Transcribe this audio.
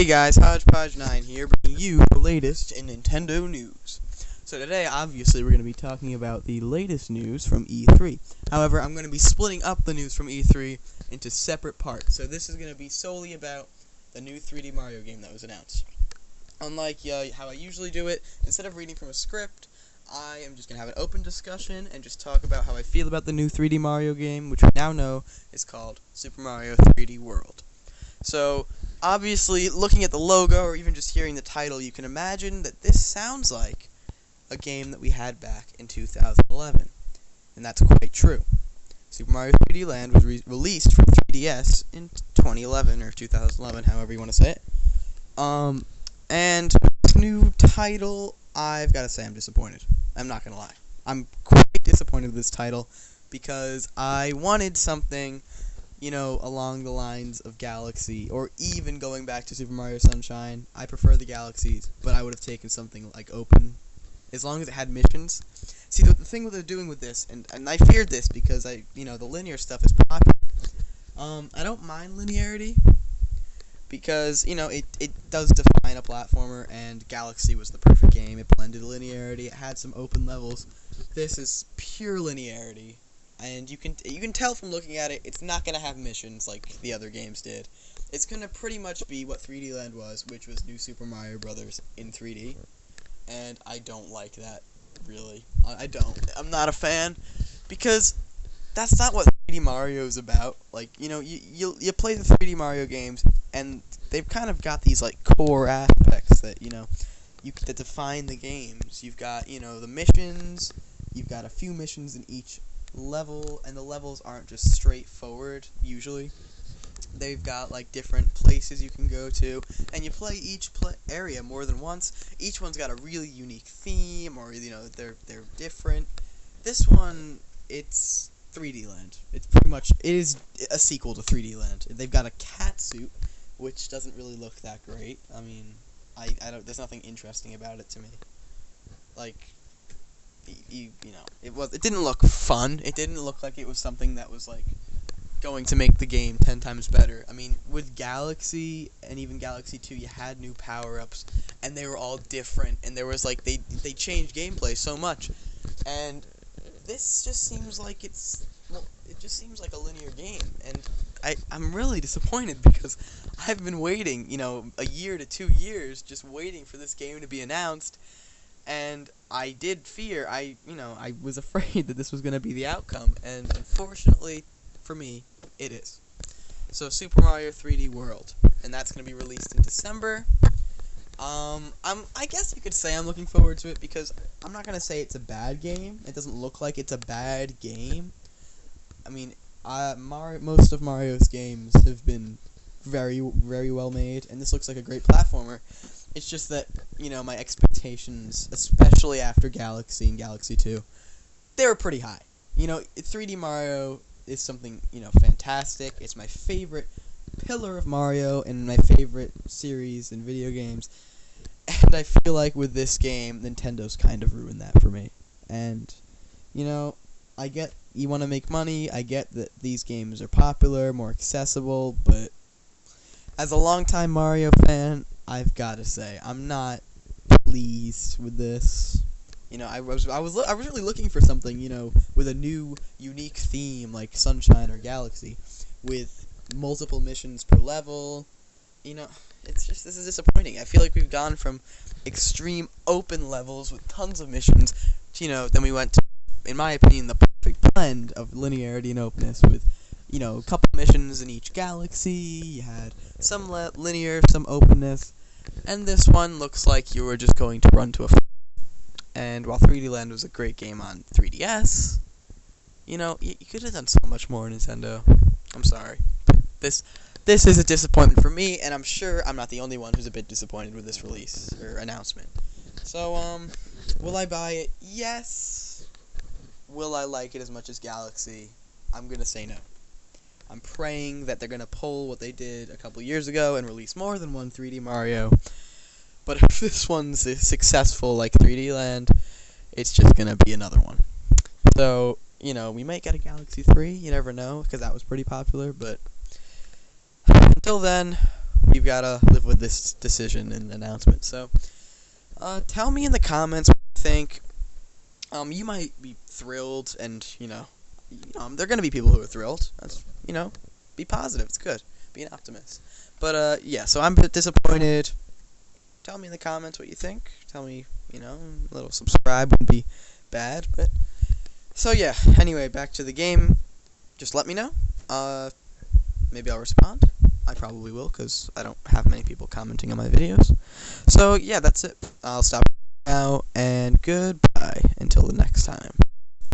Hey guys, Hodgepodge9 here, bringing you the latest in Nintendo news. So today, obviously, we're going to be talking about the latest news from E3. However, I'm going to be splitting up the news from E3 into separate parts. So this is going to be solely about the new 3D Mario game that was announced. Unlike how I usually do it, instead of reading from a script, I am just going to have an open discussion and just talk about how I feel about the new 3D Mario game, which we now know is called Super Mario 3D World. So, obviously, looking at the logo, or even just hearing the title, you can imagine that this sounds like a game that we had back in 2011. And that's quite true. Super Mario 3D Land was released for 3DS in 2011, or 2011, however you want to say it. And with this new title, I've got to say I'm disappointed. I'm not going to lie. I'm quite disappointed with this title, because I wanted something, along the lines of Galaxy, or even going back to Super Mario Sunshine. I prefer the Galaxies, but I would have taken something like open, as long as it had missions. See, the thing that they're doing with this, and I feared this because the linear stuff is popular. I don't mind linearity, because, it does define a platformer, and Galaxy was the perfect game. It blended linearity, it had some open levels. This is pure linearity. And you can tell from looking at it, it's not going to have missions like the other games did. It's going to pretty much be what 3D Land was, which was New Super Mario Bros. In 3D. And I don't like that, really. I don't. I'm not a fan, because that's not what 3D Mario is about. Like, you play the 3D Mario games, and they've kind of got these, core aspects that, that define the games. You've got, the missions. You've got a few missions in each level, and the levels aren't just straightforward, usually. They've got, different places you can go to, and you play each area more than once. Each one's got a really unique theme, or, they're different. This one, it's 3D Land. It is a sequel to 3D Land. They've got a cat suit, which doesn't really look that great. I mean, there's nothing interesting about it to me. It didn't look fun. It didn't look like it was something that was, going to make the game 10 times better. I mean, with Galaxy, and even Galaxy 2, you had new power-ups, and they were all different, and there was, they changed gameplay so much. And this just seems like it just seems like a linear game, and I'm really disappointed, because I've been waiting, a year to 2 years, just waiting for this game to be announced. And I did fear, I was afraid that this was going to be the outcome, and unfortunately, for me, it is. So, Super Mario 3D World, and that's going to be released in December. I guess you could say I'm looking forward to it, because I'm not going to say it's a bad game. It doesn't look like it's a bad game. I mean, most of Mario's games have been very, very well made, and this looks like a great platformer. It's just that, my expectations, especially after Galaxy and Galaxy 2, they were pretty high. 3D Mario is something, fantastic. It's my favorite pillar of Mario and my favorite series in video games. And I feel like with this game, Nintendo's kind of ruined that for me. And, I get you want to make money. I get that these games are popular, more accessible, but as a longtime Mario fan, I've got to say, I'm not pleased with this. I was really looking for something, with a new, unique theme like Sunshine or Galaxy, with multiple missions per level. This is disappointing. I feel like we've gone from extreme open levels with tons of missions to, then we went to, in my opinion, the perfect blend of linearity and openness with, a couple missions in each galaxy. You had some linear, some openness, and this one looks like you were just going to run to a and while 3D Land was a great game on 3DS, you could have done so much more, Nintendo. I'm sorry. This is a disappointment for me, and I'm sure I'm not the only one who's a bit disappointed with this release, or announcement. So, will I buy it? Yes. Will I like it as much as Galaxy? I'm gonna say no. I'm praying that they're gonna pull what they did a couple years ago and release more than one 3D Mario. But if this one's successful like 3D Land, it's just gonna be another one. So, we might get a Galaxy 3, you never know, because that was pretty popular, but until then, we've gotta live with this decision and announcement. So, tell me in the comments what you think. You might be thrilled, and there are gonna be people who are thrilled. That's be positive. It's good. Be an optimist. But yeah. So I'm a bit disappointed. Tell me in the comments what you think. Tell me, a little subscribe wouldn't be bad. But so yeah. Anyway, back to the game. Just let me know. Maybe I'll respond. I probably will, because I don't have many people commenting on my videos. So yeah, that's it. I'll stop now, and goodbye until the next time.